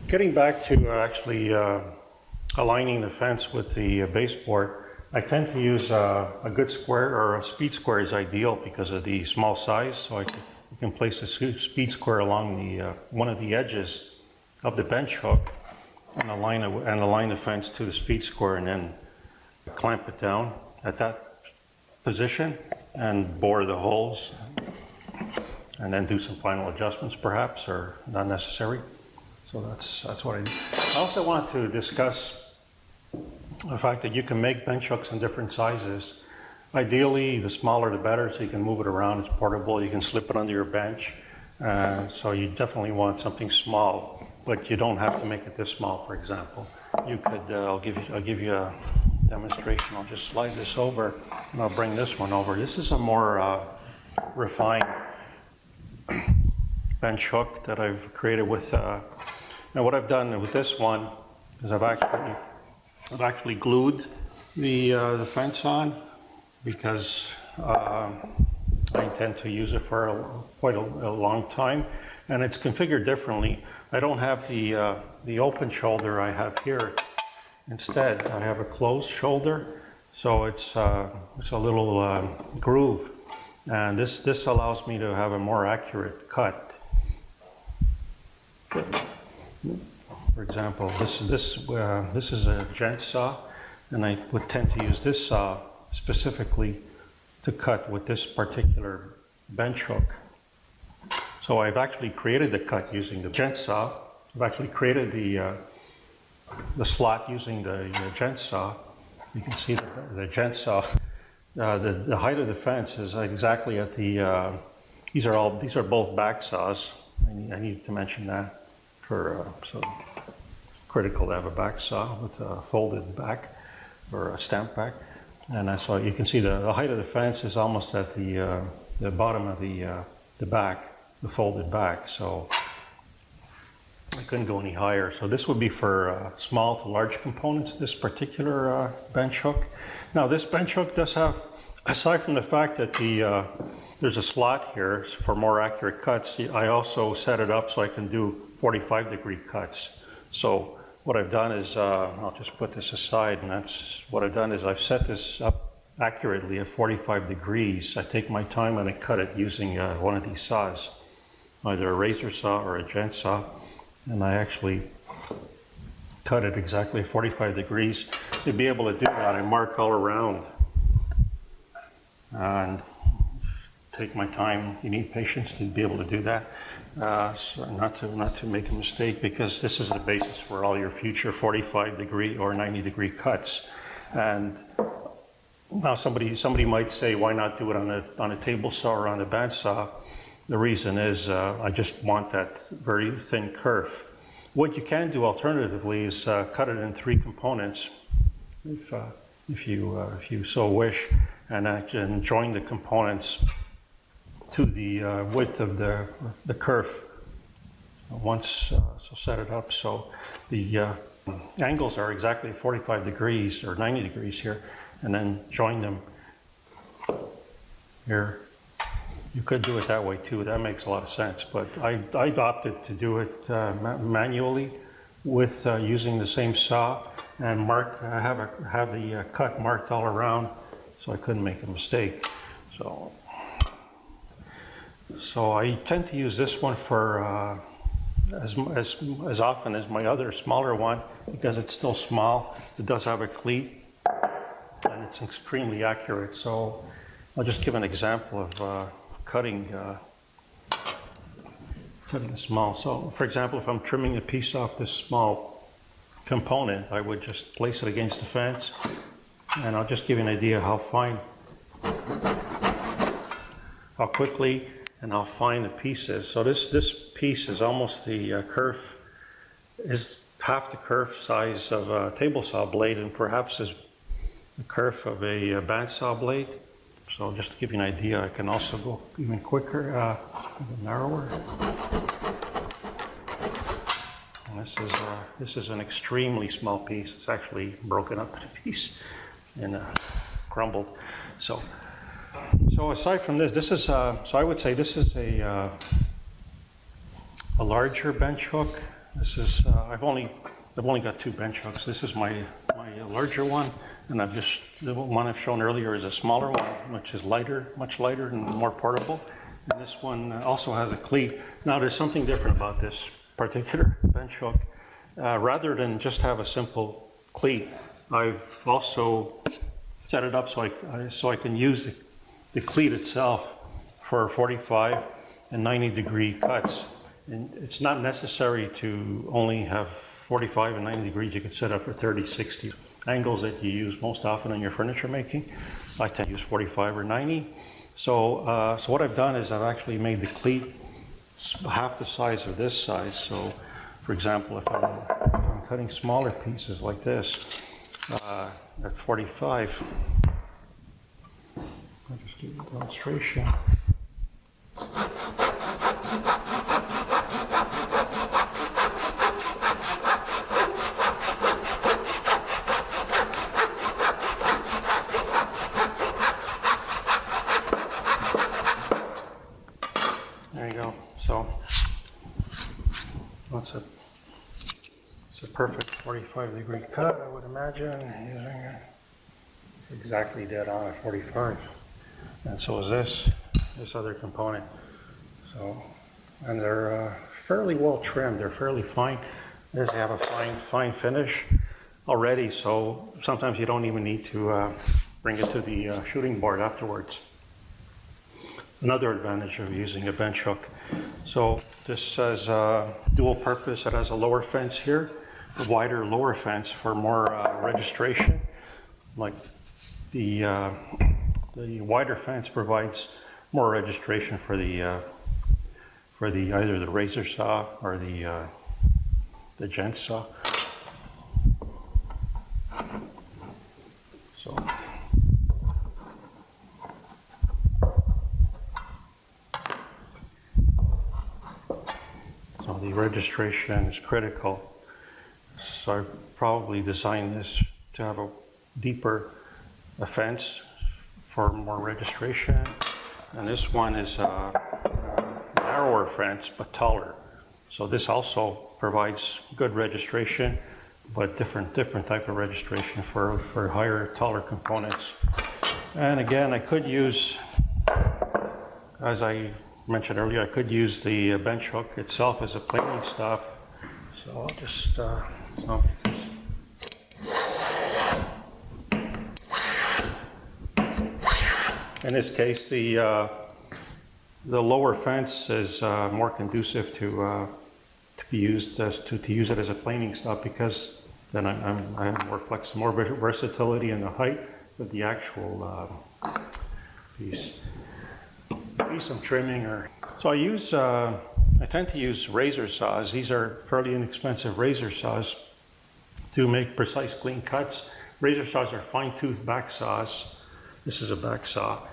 Getting back to actually aligning the fence with the baseboard, I tend to use a good square, or a speed square is ideal because of the small size. So you can place a speed square along the one of the edges of the bench hook and align the fence to the speed square, and then clamp it down at that position and bore the holes, and then do some final adjustments perhaps, or not necessary. So that's what I do. I also want to discuss the fact that you can make bench hooks in different sizes. Ideally, the smaller the better, so you can move it around. It's portable. You can slip it under your bench. So you definitely want something small, but you don't have to make it this small. For example, you could. I'll give you a demonstration. I'll just slide this over, and I'll bring this one over. This is a more refined bench hook that I've created with. Now, what I've done with this one is I've actually glued the fence on, because I intend to use it for quite a long time, and it's configured differently. I don't have the open shoulder I have here. Instead, I have a closed shoulder, so it's a little groove, and this allows me to have a more accurate cut. For example, this is a gent saw, and I would tend to use this saw specifically to cut with this particular bench hook. So I've actually created the cut using the gent saw. I've actually created the slot using the gent saw. You can see the gent saw. The height of the fence is exactly at the. These are both back saws. I need to mention that for so critical to have a back saw with a folded back or a stamp back. And so you can see the height of the fence is almost at the bottom of the back, the folded back. So I couldn't go any higher. So this would be for small to large components, this particular bench hook. Now this bench hook does have, aside from the fact that there's a slot here for more accurate cuts, I also set it up so I can do 45-degree cuts. So what I've done is, I'll just put this aside, and that's what I've done is I've set this up accurately at 45 degrees. I take my time and I cut it using one of these saws, either a razor saw or a gent saw, and I actually cut it exactly at 45 degrees. To be able to do that, I mark all around and take my time. You need patience to be able to do that. So not to make a mistake, because this is the basis for all your future 45-degree or 90-degree cuts. And now somebody might say, why not do it on a table saw or on a bandsaw? The reason is I just want that very thin kerf. What you can do alternatively is cut it in 3 components, if you so wish, and join the components to the width of the kerf. So set it up so the angles are exactly 45 degrees or 90 degrees here, and then join them here. You could do it that way too. That makes a lot of sense, but I opted to do it manually with using the same saw, and have the cut marked all around, so I couldn't make a mistake. So I tend to use this one for as often as my other smaller one, because it's still small. It does have a cleat, and it's extremely accurate. So I'll just give an example of cutting small. So for example, if I'm trimming a piece off this small component, I would just place it against the fence, and I'll just give you an idea how quickly and how fine the piece is. So this piece is almost the kerf, is half the kerf size of a table saw blade, and perhaps is the kerf of a bandsaw blade. So just to give you an idea, I can also go even quicker, even narrower. And this is an extremely small piece. It's actually broken up in a piece and crumbled. So aside from this is so I would say this is a larger bench hook, This is, I've only got 2 bench hooks. This is my larger one, and the one I've shown earlier is a smaller one, which is lighter, much lighter and more portable. And this one also has a cleat. Now there's something different about this particular bench hook. Rather than just have a simple cleat, I've also set it up so I can use the cleat itself for 45 and 90 degree cuts. And it's not necessary to only have 45 and 90 degrees. You can set up for 30, 60 angles that you use most often in your furniture making. I tend to use 45 or 90. So what I've done is I've actually made the cleat half the size of this size. So, for example, if I'm cutting smaller pieces like this at 45, I'll just give you a demonstration. There you go. So it's a perfect 45 degree cut, I would imagine, using it exactly dead on at 45. And so is this other component. So, and they're fairly well trimmed. They're fairly fine. They have a fine finish already. So sometimes you don't even need to bring it to the shooting board afterwards. Another advantage of using a bench hook. So this has dual purpose. It has a lower fence here, a wider lower fence for more registration. Like the wider fence provides more registration for the either the razor saw or the gent saw. So the registration is critical. So I probably designed this to have a deeper fence for more registration. And this one is a narrower fence, but taller. So this also provides good registration, but different type of registration for higher, taller components. And again, I could use, as I mentioned earlier, I could use the bench hook itself as a planing stop. So I'll just, in this case, the lower fence is more conducive to be used to use it as a planing stop, because then I have more flexibility, more versatility in the height of the actual piece. Some trimming, so I tend to use razor saws. These are fairly inexpensive razor saws to make precise, clean cuts. Razor saws are fine-tooth back saws. This is a back saw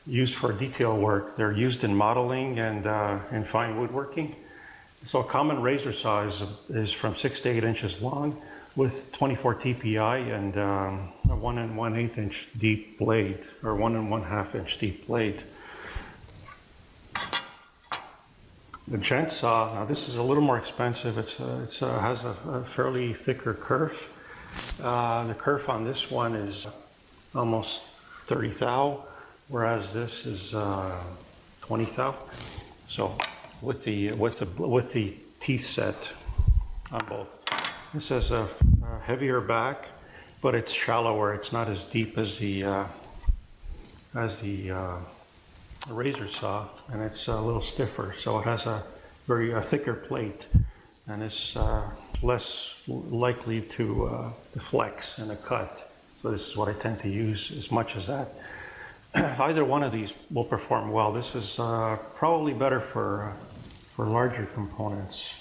used for detail work. They're used in modeling and in fine woodworking. So a common razor saw is from 6 to 8 inches long with 24 TPI and a 1 1/8 inch deep blade, or 1 1/2 inch deep blade. The gent saw, now this is a little more expensive. It has a fairly thicker kerf. The kerf on this one is almost 30 thou, whereas this is 20 thou. So with the teeth set on both. This has a heavier back, but it's shallower. It's not as deep as the razor saw, and it's a little stiffer, so it has a thicker plate, and it's less likely to flex in a cut. So this is what I tend to use as much as that. Either one of these will perform well. This is probably better for larger components,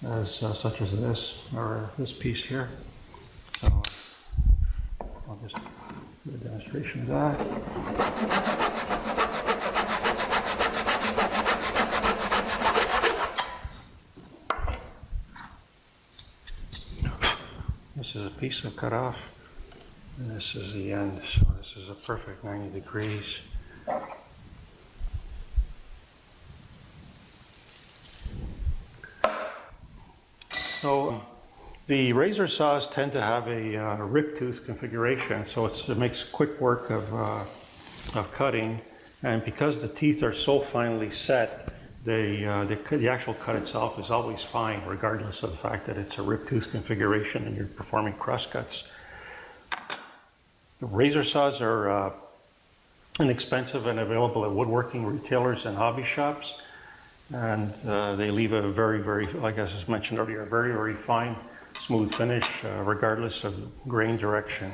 such as this or this piece here. So I'll just do a demonstration of that. This is a piece of cut off, and this is the end. So this is a perfect 90 degrees. So the razor saws tend to have a rip tooth configuration, so it makes quick work of cutting. And because the teeth are so finely set, the actual cut itself is always fine, regardless of the fact that it's a rip tooth configuration and you're performing cross cuts. The razor saws are inexpensive and available at woodworking retailers and hobby shops. And they leave a very, very, like I just mentioned earlier, very, very fine, smooth finish, regardless of grain direction.